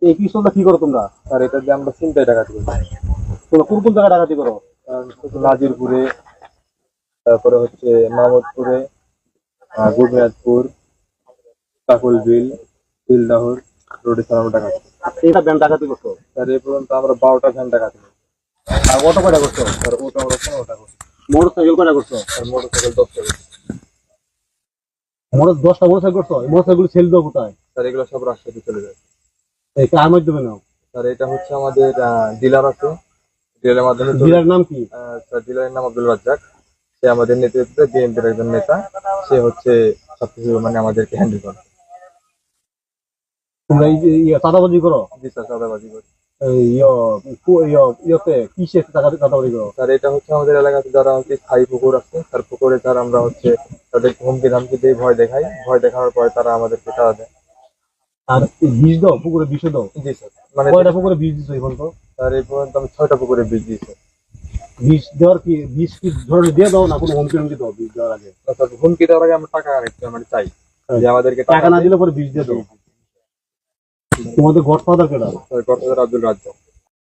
এই পিস্তলটা কি করো তোমরা? আর এটা দিয়ে আমরা চিন্তায় ডাকাতি করি। তোমরা কোন কোন জায়গায় ডাকাতি করো? নাজিরপুরে, তারপরে হচ্ছে মাহমুদপুরে, গুরমিয়াদপুর, কাকুলবিল, বিলদাহর রোডে স্যার আমরা ডাকাতি করি। এইটা ব্যান্ড ডাকাতি করছো? স্যার এই পর্যন্ত আমরা 12টা ভ্যান ডাকাতি করি। আর অটো কয়টা করছো? স্যার ওটা আমরা 15টা করি। মোটর সাইকেল কয়টা করছো? আর মোটরসাইকেল 10টা করি। মোটর 10টা মোটরসাইকেল করছো? এই মোটরসাইকেল সেল দাও কোথায়? স্যার এগুলো সব রাজশাহী চলে যায়। এই কার মাধ্যমে নাও? স্যার এটা হচ্ছে আমাদের ডিলার আছে, ডিলারের মাধ্যমে ডিলার নাম কি? স্যার ডিলারের নাম আব্দুল রাজ্জাক। সে আমাদের নেতৃত্বে বিএনপির একজন নেতা। সে হচ্ছে সবকিছু মানে আমাদেরকে হ্যান্ডেল করে। তোমরা এই যে চাঁদাবাজি করো? জি স্যার, চাঁদাবাজি করি। এই ইয়েতে কিসে চাঁদাবাজি করো? স্যার এটা হচ্ছে আমাদের এলাকাতে যারা হচ্ছে স্থায়ী পুকুর আছে, তার পুকুরে স্যার আমরা হচ্ছে তাদের হুমকি ধামকি দিয়ে ভয় দেখাই, ভয় দেখানোর পরে তারা আমাদেরকে টাকা দেয়। আর বিষ দাও? পুকুরে বিষ দাও? জি স্যার। মানে কয়টা পুকুরে বিষ দিছো এখন তো? স্যার এই পর্যন্ত আমি 6টা পুকুরে বীজ দিয়েছি। বিষ দেওয়ার কি বিষ কি ধরনের দিয়ে দাও না কোনো হুমকি হুমকি দাও বিষ দেওয়ার আগে? স্যার হুমকি দেওয়ার আগে আমরা টাকা মানে চাই যে আমাদেরকে টাকা না দিলে পরে বিষ দিয়ে দাও? তোমাদের গডফাদার কেডা? Sir godfather Abdul Razzak.